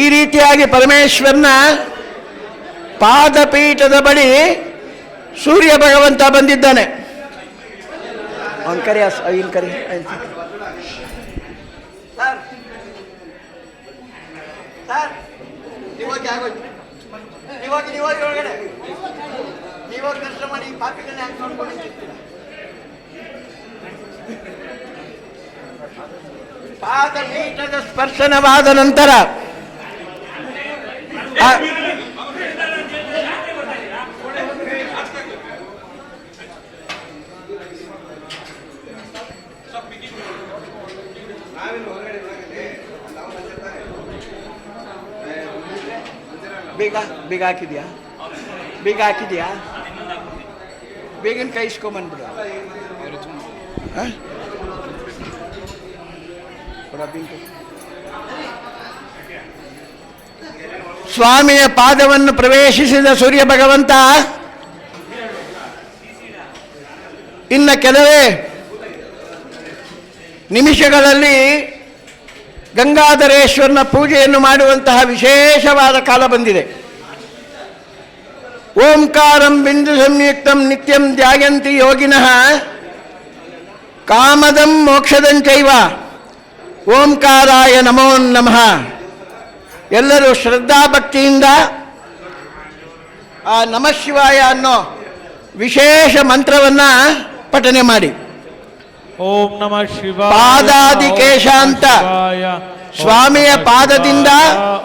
ಈ ರೀತಿಯಾಗಿ ಪರಮೇಶ್ವರನ ಪಾದಪೀಠದ ಬಳಿ ಸೂರ್ಯ ಭಗವಂತ ಬಂದಿದ್ದಾನೆ. ಅವನ್ ಕರಿ ಇನ್ ಕರಿ ದರ್ಶನ ಮಾಡಿ ಪಾದಪೀಠದ ಸ್ಪರ್ಶನವಾದ ನಂತರ ಬೀಗ ಹಾಕಿದ್ಯಾ? ಬೇಗನ ಕೈ ಇಸ್ಕೊಂಬಂದ್ಬಿಡು. ಸ್ವಾಮಿಯ ಪಾದವನ್ನು ಪ್ರವೇಶಿಸಿದ ಸೂರ್ಯ ಭಗವಂತ ಇನ್ನು ಕೆಲವೇ ನಿಮಿಷಗಳಲ್ಲಿ ಗಂಗಾಧರೇಶ್ವರನ ಪೂಜೆಯನ್ನು ಮಾಡುವಂತಹ ವಿಶೇಷವಾದ ಕಾಲ ಬಂದಿದೆ. ಓಂಕಾರಂ ಬಿಂದು ಸಂಯುಕ್ತಂ ನಿತ್ಯಂ ಧ್ಯಾಯಂತಿ ಯೋಗಿನಃ ಕಾಮದಂ ಮೋಕ್ಷದಂಚೈವ ಓಂಕಾರಾಯ ನಮೋ ನಮಃ. ಎಲ್ಲರೂ ಶ್ರದ್ಧಾಭಕ್ತಿಯಿಂದ ಆ ನಮಃ ಶಿವಾಯ ಅನ್ನೋ ವಿಶೇಷ ಮಂತ್ರವನ್ನು ಪಠನೆ ಮಾಡಿ. ಓಂ ನಮಃ ಶಿವಾಯ. ಪಾದಾದಿಕೇಶಾಂತ ಸ್ವಾಮಿಯ ಪಾದದಿಂದ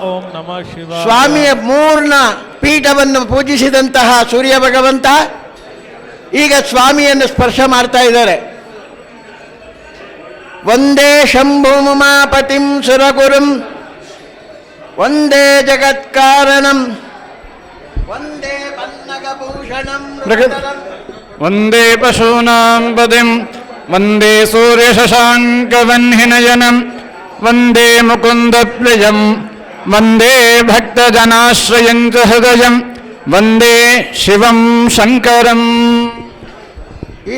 ಓಂ ನಮಃ ಶಿವಾಯ. ಸ್ವಾಮಿಯ ಮೂರ್ಣ ಪೀಠವನ್ನು ಪೂಜಿಸಿದಂತಹ ಸೂರ್ಯ ಭಗವಂತ ಈಗ ಸ್ವಾಮಿಯನ್ನು ಸ್ಪರ್ಶ ಮಾಡ್ತಾ ಇದ್ದಾರೆ. ವಂದೇ ಶಂಭುಮಾಪತಿಂ ಸುರಗುರುಂ ವಂದೇ ಜಗತ್ಕಾರಣಂ ವಂದೇ ಪನ್ನಗಭೂಷಣಂ ವಂದೇ ಪಶೂನಾಂ ಪದಿಂ ವಂದೇ ಸೂರ್ಯಶಶಾಂಕವನ್ಹಿನಯನಂ ವಂದೇ ಮುಕುಂದಪ್ರಿಯಂ ವಂದೇ ಭಕ್ತಜನಾಶ್ರಯಂ ಚ ಹೃದಯಂ ವಂದೇ ಶಿವಂ ಶಂಕರಂ.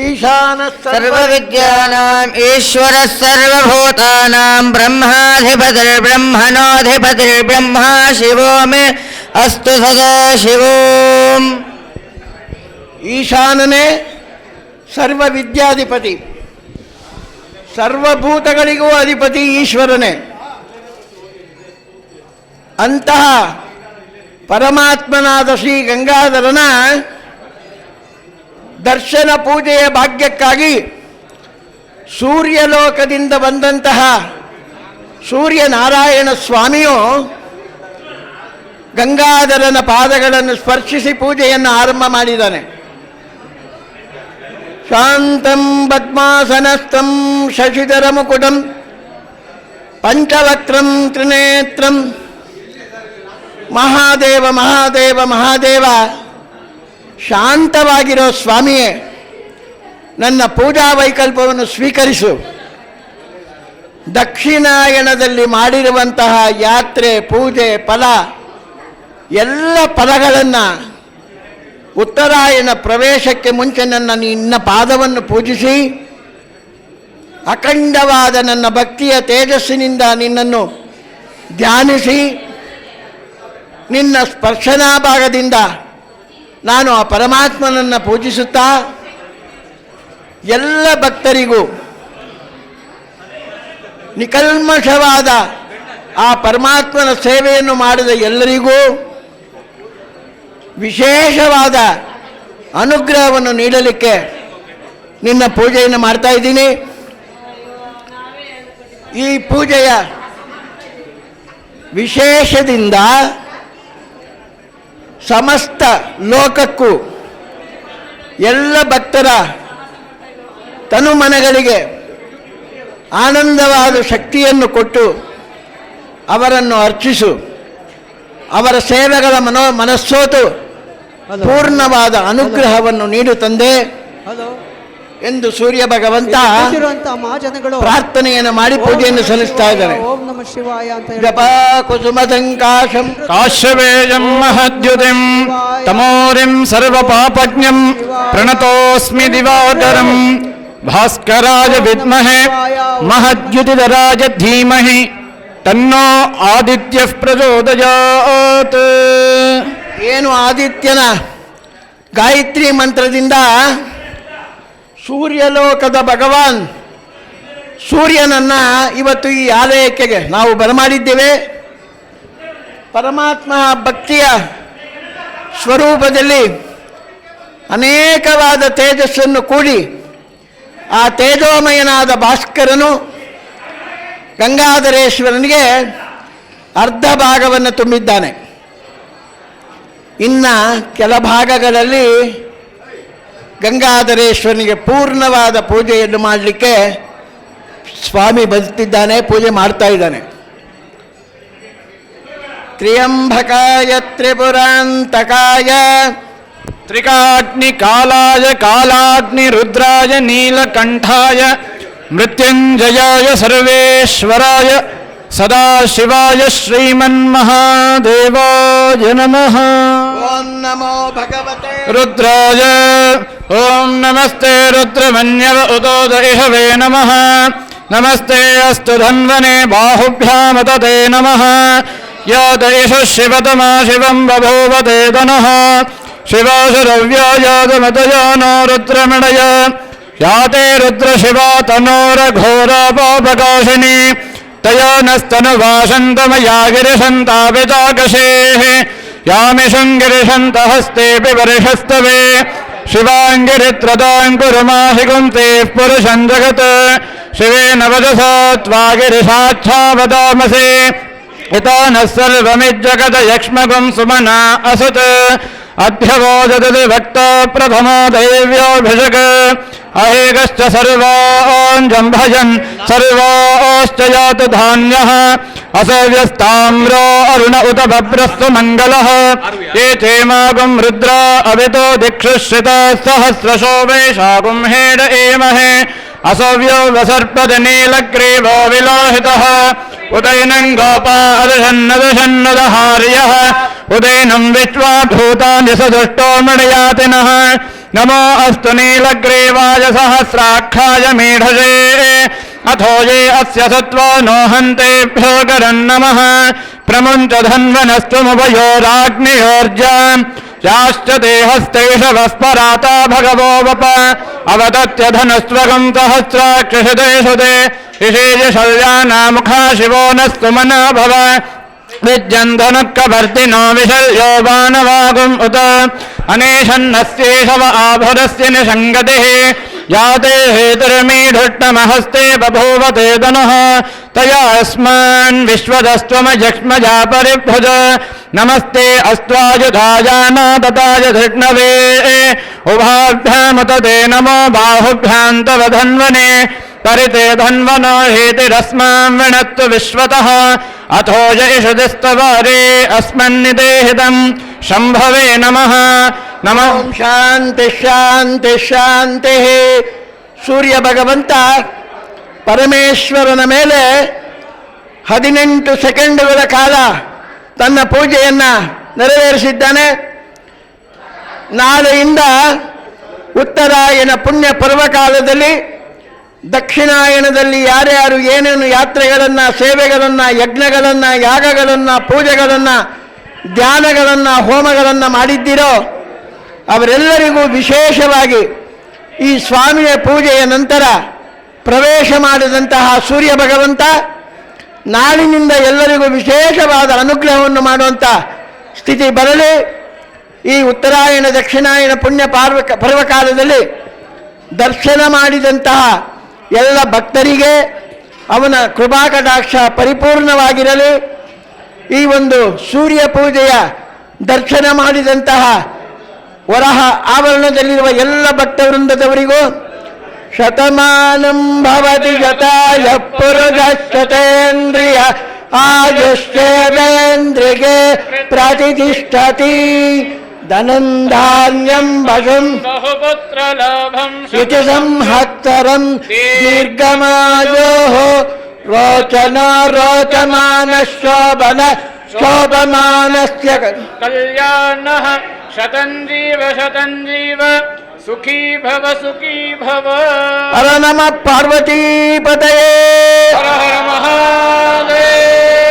ಈಶಾನ ಸರ್ವವಿದ್ಯಾನಾಂ ಈಶ್ವರ ಸರ್ವಭೂತಾನಾಂ ಬ್ರಹ್ಮಾಧಿಪತಿರ್ಬ್ರಹ್ಮಣೋಧಿಪತಿರ್ಬ್ರಹ್ಮ ಶಿವೋ ಮೇ ಅಸ್ತು ಸದಾ ಶಿವೋಂ. ಈಶಾನನೇ ಸರ್ವ ವಿದ್ಯಾಧಿಪತಿ, ಸರ್ವಭೂತಗಳಿಗೂ ಅಧಿಪತಿ ಈಶ್ವರನೇ. ಅಂತಹ ಪರಮಾತ್ಮನಾದ ಶ್ರೀ ಗಂಗಾಧರನ ದರ್ಶನ ಪೂಜೆಯ ಭಾಗ್ಯಕ್ಕಾಗಿ ಸೂರ್ಯಲೋಕದಿಂದ ಬಂದಂತಹ ಸೂರ್ಯನಾರಾಯಣ ಸ್ವಾಮಿಯು ಗಂಗಾಧರನ ಪಾದಗಳನ್ನು ಸ್ಪರ್ಶಿಸಿ ಪೂಜೆಯನ್ನು ಆರಂಭ ಮಾಡಿದ್ದಾನೆ. ಶಾಂತಂ ಪದ್ಮಾಸನಸ್ಥಂ ಶಶಿಧರ ಮುಕುಟಂ ಪಂಚವಕ್ತ್ರಂ ತ್ರಿನೇತ್ರಂ. ಮಹಾದೇವ ಮಹಾದೇವ ಮಹಾದೇವ, ಶಾಂತವಾಗಿರೋ ಸ್ವಾಮಿಯೇ, ನನ್ನ ಪೂಜಾ ವೈಕಲ್ಪವನ್ನು ಸ್ವೀಕರಿಸು. ದಕ್ಷಿಣಾಯಣದಲ್ಲಿ ಮಾಡಿರುವಂತಹ ಯಾತ್ರೆ, ಪೂಜೆ, ಫಲ ಎಲ್ಲ ಫಲಗಳನ್ನು ಉತ್ತರಾಯಣ ಪ್ರವೇಶಕ್ಕೆ ಮುಂಚೆ ನಿನ್ನ ಪಾದವನ್ನು ಪೂಜಿಸಿ ಅಖಂಡವಾದ ನನ್ನ ಭಕ್ತಿಯ ತೇಜಸ್ಸಿನಿಂದ ನಿನ್ನನ್ನು ಧ್ಯಾನಿಸಿ ನಿನ್ನ ಸ್ಪರ್ಶನಾ ಭಾಗದಿಂದ ನಾನು ಆ ಪರಮಾತ್ಮನನ್ನು ಪೂಜಿಸುತ್ತಾ ಎಲ್ಲ ಭಕ್ತರಿಗೂ ನಿಕಲ್ಮಷವಾದ ಆ ಪರಮಾತ್ಮನ ಸೇವೆಯನ್ನು ಮಾಡಿದ ಎಲ್ಲರಿಗೂ ವಿಶೇಷವಾದ ಅನುಗ್ರಹವನ್ನು ನೀಡಲಿಕ್ಕೆ ನಿನ್ನ ಪೂಜೆಯನ್ನು ಮಾಡ್ತಾ ಇದ್ದೀನಿ. ಈ ಪೂಜೆಯ ವಿಶೇಷದಿಂದ ಸಮಸ್ತ ಲೋಕಕ್ಕೂ ಎಲ್ಲ ಭಕ್ತರ ತನುಮನಗಳಿಗೆ ಆನಂದವಾದ ಶಕ್ತಿಯನ್ನು ಕೊಟ್ಟು ಅವರನ್ನು ಅರ್ಚಿಸು. ಅವರ ಸೇವೆಗಳ ಮನಸ್ಸೋತು ಪೂರ್ಣವಾದ ಅನುಗ್ರಹವನ್ನು ನೀಡು ತಂದೆ ಎಂದು ಸೂರ್ಯ ಭಗವಂತ ಪ್ರಾರ್ಥನೆಯನ್ನು ಮಾಡಿ ಪೂಜೆಯನ್ನು ಸಲ್ಲಿಸ್ತಾ ಇದ್ದಾರೆ. ಓಂ ನಮಃ ಶಿವಾಯ ಅಂತ ಜಪ ಕುಸುಮದಂಕಾಶಂ ಕಾಶ್ಯವೇಯಂ ಮಹದ್ಯುತಿಂ ತಮೋರಿಂ ಸರ್ವಪಾಪಜ್ಞಂ ಪ್ರಣತೋಸ್ಮಿ ದಿವಾಕರಂ ಭಾಸ್ಕರಾಯ ವಿದ್ಮಹೇ ಮಹದ್ಯುತಿಧರಾಯ ಧೀಮಹಿ ತನ್ನೋ ಆದಿತ್ಯ ಪ್ರಚೋದಯಾತ್. ಏನು ಆದಿತ್ಯನ ಗಾಯತ್ರಿ ಮಂತ್ರದಿಂದ ಸೂರ್ಯಲೋಕದ ಭಗವಾನ್ ಸೂರ್ಯನನ್ನು ಇವತ್ತು ಈ ಆಲಯಕ್ಕೆ ನಾವು ಬರಮಾಡಿದ್ದೇವೆ. ಪರಮಾತ್ಮ ಭಕ್ತಿಯ ಸ್ವರೂಪದಲ್ಲಿ ಅನೇಕವಾದ ತೇಜಸ್ಸನ್ನು ಕೂಡಿ ಆ ತೇಜೋಮಯನಾದ ಭಾಸ್ಕರನು ಗಂಗಾಧರೇಶ್ವರನಿಗೆ ಅರ್ಧ ಭಾಗವನ್ನು ತುಂಬಿದ್ದಾನೆ. ಇನ್ನು ಕೆಲ ಭಾಗಗಳಲ್ಲಿ ಗಂಗಾಧರೇಶ್ವರನಿಗೆ ಪೂರ್ಣವಾದ ಪೂಜೆಯನ್ನು ಮಾಡಲಿಕ್ಕೆ ಸ್ವಾಮಿ ಬದುತ್ತಿದ್ದಾನೆ, ಪೂಜೆ ಮಾಡ್ತಾ ಇದ್ದಾನೆ. ತ್ರ್ಯಂಬಕಾಯ ತ್ರಿಪುರಾಂತಕಾಯ ತ್ರಿಕಾಗ್ನಿ ಕಾಲಾಯ ಕಾಲಾಗ್ನಿ ರುದ್ರಾಯ ನೀಲಕಂಠಾಯ ಮೃತ್ಯುಂಜಯಾಯ ಸರ್ವೇಶ್ವರಾಯ ಸದಾಶಿವಾಯ ಶ್ರೀಮನ್ಮಹಾದೇವಾಯ ನಮಃ. ಓಂ ನಮೋ ಭಗವತೆ ರುದ್ರಾಯ ಓಂ ನಮಸ್ತೆ ರುದ್ರಮನ್ಯವ ಉದೋದಯಿಷವೇ ನಮಃ. ನಮಸ್ತೆ ಅಸ್ತು ಧನ್ವನೆ ಬಾಹುಭ್ಯಾಮತತೆ ನಮಃ. ಯಾದಯಿಷ ಶಿವತಮಾ ಶಿವಂ ಬಭೂವತೆ ತನಃ. ಶಿವಾಶರವ್ಯಾಯಾದಮತಯೋ ನೋ ರುದ್ರಮಣಯ ಯಾತೆ ರುದ್ರ ಶಿವ ತನೋರಘೋರಾಪಾಪಕಾಶಿನಿ ತಯೋ ನಸ್ತನುವಾಸಂತಮಯಾ ಗಿರಿಶಂತಾಪಿತಾಕಶೇಃ ಯಾಮಿಷಂ ಗಿರಿಶಂತಹಸ್ತೇಪಿ ವರ್ಷಸ್ತವೇ ಶಿವಾಂಗಿರಿತ್ರದಾಂಕುರುಮಾಹಿಗುಂ ತೇಃ ಪುರುಷಂ ಜಗತ್ ಶಿವೇನ ವಜಸಾ ತ್ವಾ ಗಿರಿಶಾಚ್ಛಾವದಾಮಸೆ ಇತಾನಃ ಸರ್ವಮಿಜ್ಜಗತ ಯಕ್ಷ್ಮಗುಂ ಸುಮನಾ ಅಸುತ್ ಅಭ್ಯವೋದತಿ ಭಕ್ತ ಪ್ರಥಮೋ ದೈವ್ಯೋಭಿಷಕ್ ಅಹೇಗಶ್ಚ ಸರ್ವಾಂಜಂಭಜನ್ ಸರ್ವಾಶ್ಚ ಯಾತು ಧಾನ್ಯಃ ಅಸವ್ಯಸ್ತಾಮ್ರೋ ಅರುಣ ಉತ ಬಭ್ರಸ್ತು ಮಂಗಲಃ ಯೇ ಚೇಮಾಗುಂ ರುದ್ರ ಅವಿತೋ ದಿಕ್ಷುಶ್ರಿತ ಸಹಸ್ರಶೋ ವೈಶಾಗುಂ ಹೇಡ ಏಮಹೇ ಅಸವ್ಯೋ ವಸರ್ಪದ ನೀಲಗ್ರೀವೋ ವಿಲೋಹಿತಃ ಉದಯನಂ ಗೋಪಾ ಅದಶನ್ನದಶನ್ನದಹಾರ್ಯಃ ಉದಯನಂ ವಿಶ್ವಾ ಭೂತಾನಿ ಸದುಷ್ಟೋ ಮಣಯಾತಿನಃ ನಮೋ ಅಸ್ತು ನೀಲಗ್ರೀವಾಯ ಸಹಸ್ರಾಕ್ಷಾಯ ಮೇಢಸೇ ಅಥೋ ಯೇ ಅಸ್ಯ ಸತ್ವಾ ನೋಹಂತೇಭ್ಯೋ ಗರನ್ನಮಃ ಪ್ರಮುಂಚ ಧನ್ವನಸ್ತ್ವಮುಭಯೋರಾಗ್ನಿಯೋರ್ಜಾಂ ಯಾಶ್ಚ ದೇಹಸ್ತೈಷವಸ್ಪರಾತಾ ಭಗವೋ ವಪ ಅವದತ್ಯ ಧನಸ್ತ್ವಗಂ ಸಹಸ್ರಾಕ್ಷಿಷದೇಷು ದೇ ವಿಶೇಷ ಶಲ್ಯಾನಾಮುಖಾ ಶಿವೋ ನಸ್ತು ಮನಾ ಭವ ವಿದ್ಯಂಧನುಕ್ಕವರ್ತಿನೋ ವಿಶಲ್ಯೋ ಬಾಣವಾಗುಂ ಉತ ಅನೇಷನ್ನಸ್ಯೇಷವ ಆಭರಸ್ಯ ನಿಷಂಗತಿಃ ಯಾತೆ ಹೇತುರ್ಮೀಢುಟ್ಟಮಹಸ್ತೆ ಬಭೂವತೆ ಧನುಃ ತಯಾ ಅಸ್ಮಾನ್ ವಿಶ್ವದಸ್ತ್ವಮಯಕ್ಷ್ಮಜಾ ಪರಿಭುಜ ನಮಸ್ತೆ ಅಸ್ತ್ವಾಯುಧಾಯಾನ ತಥಾಯ ಧೃಷ್ಣವೇ ಉಭಾಭ್ಯಾಮುತತೆ ನಮೋ ಬಾಹುಭ್ಯಾಂ ತವ ಧನ್ವನೆ ಪರಿತೆ ಧನ್ವನೋ ಹೇತಿರಸ್ಮಾಂ ವಿಣತ್ತು ವಿಶ್ವತಃ ಅಥೋ ಯೈಷದಿಸ್ತವಾರೇ ಅಸ್ಮನ್ನಿದೇಹಿತಂ ಶಂಭವೇ ನಮಃ ನಮಃ. ಓಂ ಶಾಂತಿ ಶಾಂತಿ ಶಾಂತಿ. ಸೂರ್ಯ ಭಗವಂತ ಪರಮೇಶ್ವರನ ಮೇಲೆ 18 ಸೆಕೆಂಡುಗಳ ಕಾಲ ತನ್ನ ಪೂಜೆಯನ್ನು ನೆರವೇರಿಸಿದ್ದಾನೆ. ನಾಳೆಯಿಂದ ಉತ್ತರಾಯಣ ಪುಣ್ಯ ಪರ್ವಕಾಲದಲ್ಲಿ ದಕ್ಷಿಣಾಯನದಲ್ಲಿ ಯಾರ್ಯಾರು ಏನೇನು ಯಾತ್ರೆಗಳನ್ನು, ಸೇವೆಗಳನ್ನು, ಯಜ್ಞಗಳನ್ನು, ಯಾಗಗಳನ್ನು, ಪೂಜೆಗಳನ್ನು, ಧ್ಯಾನಗಳನ್ನು, ಹೋಮಗಳನ್ನು ಮಾಡಿದ್ದೀರೋ ಅವರೆಲ್ಲರಿಗೂ ವಿಶೇಷವಾಗಿ ಈ ಸ್ವಾಮಿಯ ಪೂಜೆಯ ನಂತರ ಪ್ರವೇಶ ಮಾಡಿದಂತಹ ಸೂರ್ಯ ಭಗವಂತ ನಾಳಿನಿಂದ ಎಲ್ಲರಿಗೂ ವಿಶೇಷವಾದ ಅನುಗ್ರಹವನ್ನು ಮಾಡುವಂಥ ಸ್ಥಿತಿ ಬರಲಿ. ಈ ಉತ್ತರಾಯಣ ದಕ್ಷಿಣಾಯನ ಪುಣ್ಯ ಪರ್ವಕಾಲದಲ್ಲಿ ದರ್ಶನ ಮಾಡಿದಂತಹ ಎಲ್ಲ ಭಕ್ತರಿಗೆ ಅವನ ಕೃಪಾಕಟಾಕ್ಷ ಪರಿಪೂರ್ಣವಾಗಿರಲಿ. ಈ ಒಂದು ಸೂರ್ಯ ಪೂಜೆಯ ದರ್ಶನ ಮಾಡಿದಂತಹ ವರಹ ಆವರಣದಲ್ಲಿರುವ ಎಲ್ಲ ಭಕ್ತವೃಂದದವರಿಗೂ ಶತಮಾನಂ ಭವತಿ ಶತಾಯ ಪುರುಷ ಶತೇಂದ್ರಿಯ ಆಯುಷ್ಯೇಂದ್ರಿಗೆ ಪ್ರತಿಷ್ಠತಿ ಧನಂಧಾನ್ಯಂ ವಶಂ ಯುತಿ ಸಂಹತ್ತರಂ ದೀರ್ಘಮಾಯೋ ರೋಚನ ರೋಚಮಾನ ಶೋಭನ ಶೋಭಮಾನಸ್ಯ ಕಲ್ಯಾಣಃ ಶತಂಜೀವ ಶತಂಜೀವ ಸುಖೀ ಭವ ಸುಖೀ ಭವ. ಹರ ನಮಃ ಪಾರ್ವತೀಪತಯೇ. ಹರ ಹರ ಮಹಾದೇವ.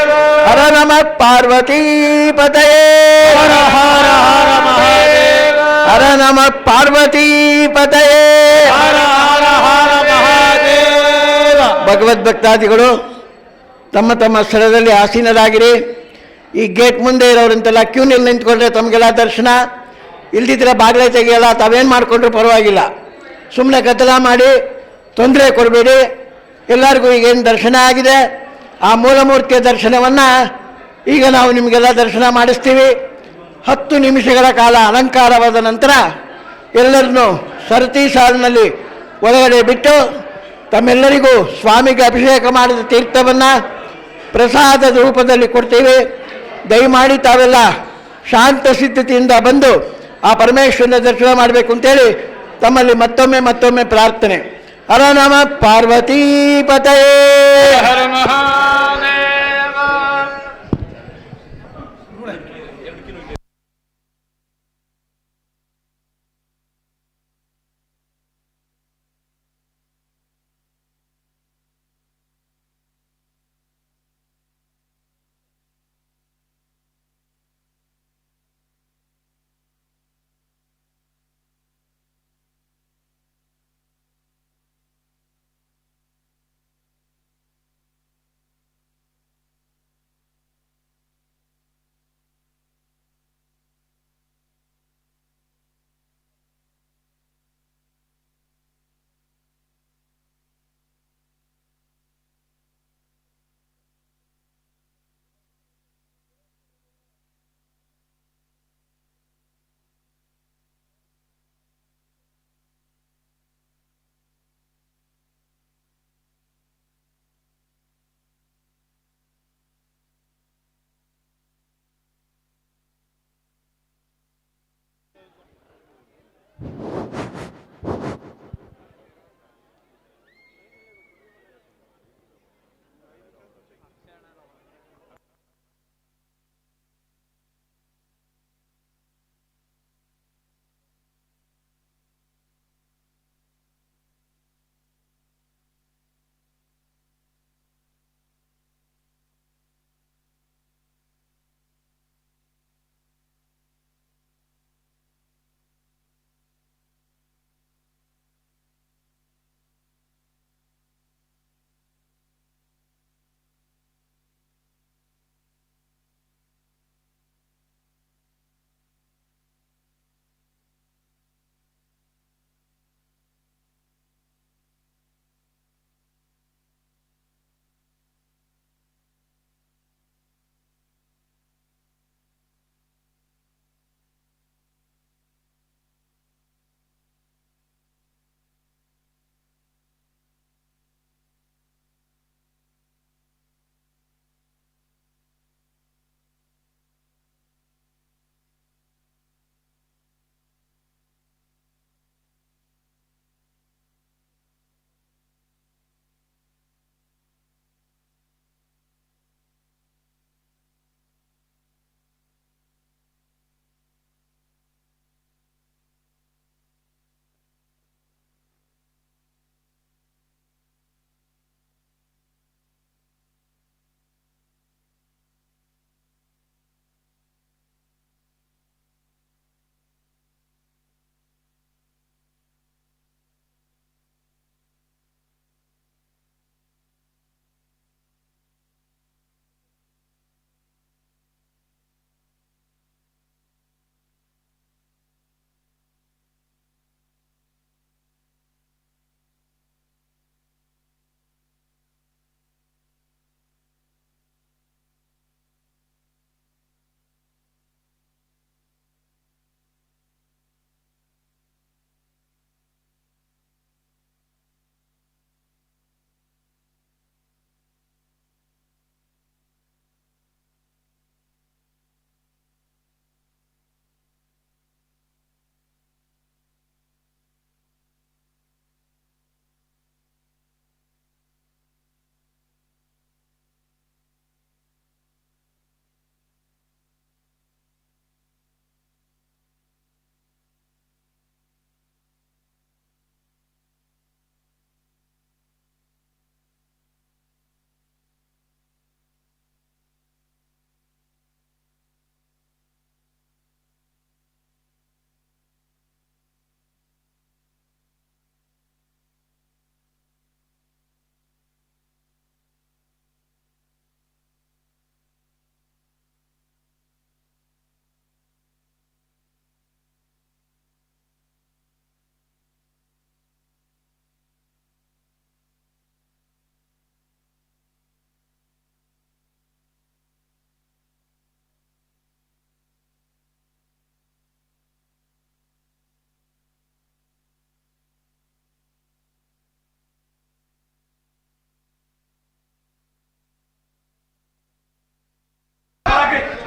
ಹರ ನಮಃ ಪಾರ್ವತೀಪತಯೇ ಹರ ಹರ ಹರ ಮಹಾದೇವ ಹರ ನಮಃ ಪಾರ್ವತೀಪತಯೇ ಹರ ಹರ ಹರ ಮಹಾದೇವ ಭಗವದ್ಭಕ್ತಾದಿಗಳು ತಮ್ಮ ತಮ್ಮ ಸ್ಥಳದಲ್ಲಿ ಆಸೀನರಾಗಿರಿ. ಈ ಗೇಟ್ ಮುಂದೆ ಇರೋರಂತೆಲ್ಲ ಕ್ಯೂನಲ್ಲಿ ನಿಂತ್ಕೊಂಡ್ರೆ ತಮಗೆಲ್ಲ ದರ್ಶನ, ಇಲ್ದಿದ್ರೆ ಬಾಗಿಲೆ ತೆಗೆಯಲ್ಲ. ತಾವೇನು ಮಾಡಿಕೊಂಡ್ರು ಪರವಾಗಿಲ್ಲ, ಸುಮ್ಮನೆ ಗದ್ದಲ ಮಾಡಿ ತೊಂದರೆ ಕೊಡಬೇಡಿ. ಎಲ್ಲರಿಗೂ ಈಗೇನು ದರ್ಶನ ಆಗಿದೆ ಆ ಮೂಲಮೂರ್ತಿಯ ದರ್ಶನವನ್ನು ಈಗ ನಾವು ನಿಮಗೆಲ್ಲ ದರ್ಶನ ಮಾಡಿಸ್ತೀವಿ. 10 ನಿಮಿಷಗಳ ಕಾಲ ಅಲಂಕಾರವಾದ ನಂತರ ಎಲ್ಲರನ್ನೂ ಸರತಿ ಸಾಲಿನಲ್ಲಿ ಒಳಗಡೆ ಬಿಟ್ಟು ತಮ್ಮೆಲ್ಲರಿಗೂ ಸ್ವಾಮಿಗೆ ಅಭಿಷೇಕ ಮಾಡಿದ ತೀರ್ಥವನ್ನು ಪ್ರಸಾದದ ರೂಪದಲ್ಲಿ ಕೊಡ್ತೀವಿ. ದಯಮಾಡಿ ತಾವೆಲ್ಲ ಶಾಂತ ಸಿದ್ಧತೆಯಿಂದ ಬಂದು ಆ ಪರಮೇಶ್ವರನ ದರ್ಶನ ಮಾಡಬೇಕು ಅಂತೇಳಿ ತಮ್ಮಲ್ಲಿ ಮತ್ತೊಮ್ಮೆ ಪ್ರಾರ್ಥನೆ. ಹರ ನಮಃ ಪಾರ್ವತೀಪತಯೇ ಹರ ಮಹಾದೇವ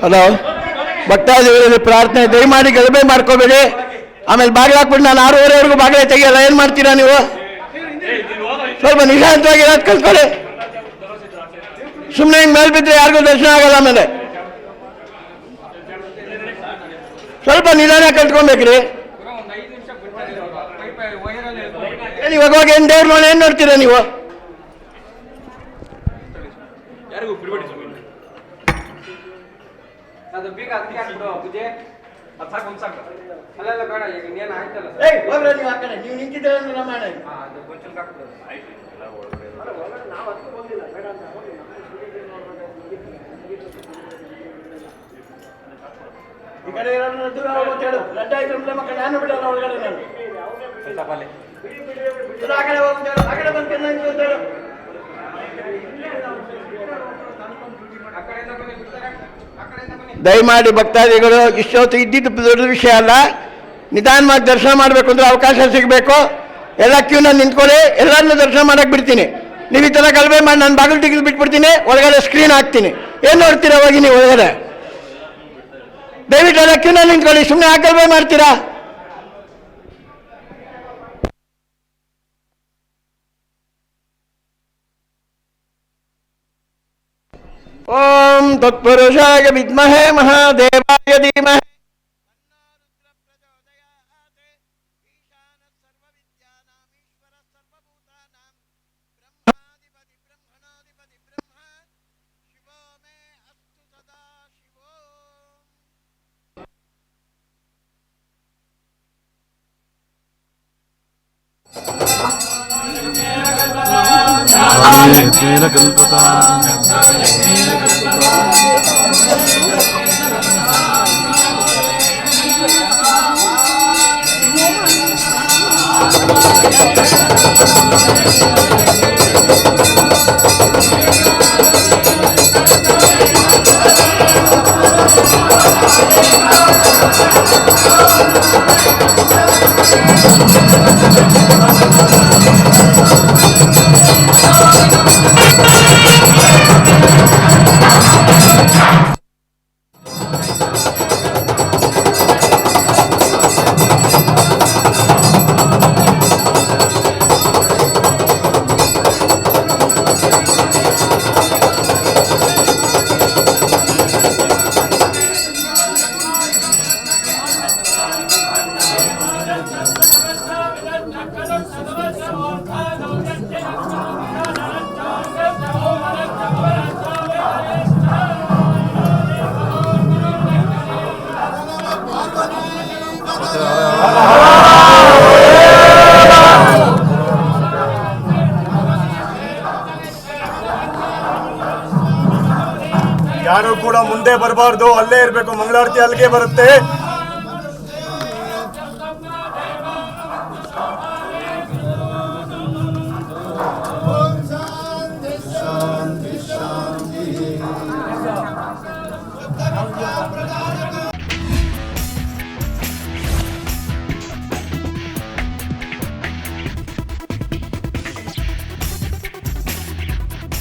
ಹಲೋ, ಭಕ್ತಾದಿಗಳಲ್ಲಿ ಪ್ರಾರ್ಥನೆ ದಯಮಾಡಿ ಗಲಭೆ ಮಾಡ್ಕೋಬೇಡಿ. ಆಮೇಲೆ ಬಾಗಿಲು ಹಾಕ್ಬಿಟ್ಟು ನಾನು 6:30ವರೆಗೂ ಬಾಗಿಲೇ ತೆಗಿಯಲ್ಲ. ಏನು ಮಾಡ್ತೀರಾ ನೀವು? ಸ್ವಲ್ಪ ನಿಧಾನವಾಗಿ ಇರೋದು ಕಲ್ತ್ಕೊಳ್ಳಿ. ಸುಮ್ಮನೆ ಹಿಂಗೆ ಮೇಲೆ ಬಿದ್ದರೆ ಯಾರಿಗೂ ದರ್ಶನ ಆಗಲ್ಲ. ಆಮೇಲೆ ಸ್ವಲ್ಪ ನಿಧಾನ ಕಲ್ತ್ಕೊಬೇಕ್ರಿ. ಏನು ಇವಾಗ ಹೋಗಿ ಏನು ದೇವ್ರ ನೋಡಿ ಏನು ನೋಡ್ತೀರಾ ನೀವು? ನೀವು ನಿಂತಿದ್ರೆ ಈ ಕಡೆ ದೂರ ಹೋಗ್ತೇಳು ಲಡ್ಡ ಆಯ್ತು ಮಕ್ಕಳು ನಾನು ಬಿಡಲ್ಲ ಒಳಗಡೆ. ನಾನು ಆ ಕಡೆ ಹೋಗ್ತೇಳು, ಆ ಕಡೆ ಬಂದು ಅಂತೇಳು. ದಯಮಾಡಿ ಭಕ್ತಾದಿಗಳು ಇಷ್ಟೊತ್ತು ಇದ್ದಿದ್ದು ದೊಡ್ಡ ವಿಷಯ ಅಲ್ಲ. ನಿಧಾನವಾಗಿ ದರ್ಶನ ಮಾಡಬೇಕು ಅಂದ್ರೆ ಅವಕಾಶ ಸಿಗಬೇಕು. ಎಲ್ಲ ಕ್ಯೂನಲ್ಲಿ ನಿಂತ್ಕೊಳ್ಳಿ, ಎಲ್ಲರನ್ನೂ ದರ್ಶನ ಮಾಡಕ್ಕೆ ಬಿಡ್ತೀನಿ. ನೀವು ಈ ಥರ ಗಲಭೆ ಮಾಡಿ ನಾನು ಬಾಗಿಲು ತೆಗೆದು ಬಿಟ್ಬಿಡ್ತೀನಿ, ಒಳಗಡೆ ಸ್ಕ್ರೀನ್ ಹಾಕ್ತೀನಿ. ಏನು ನೋಡ್ತೀರಾ ಹೋಗಿ ನೀವು ಒಳಗಡೆ? ದಯವಿಟ್ಟು ಎಲ್ಲ ಕ್ಯೂನಲ್ಲಿ ನಿಂತ್ಕೊಳ್ಳಿ, ಸುಮ್ಮನೆ ಆ ಗಲಭೆ ಮಾಡ್ತೀರಾ? ಓಂ ತತ್ಪುರುಷಾಯ ವಿದ್ಮಹೇ ಮಹಾದೇವಾಯ ಧೀಮಹಿ. ಯಾರು ಕೂಡ ಮುಂದೆ ಬರಬಾರ್ದು, ಅಲ್ಲೇ ಇರಬೇಕು. ಮಂಗಳಾರತಿ ಅಲ್ಲಿಗೆ ಬರುತ್ತೆ.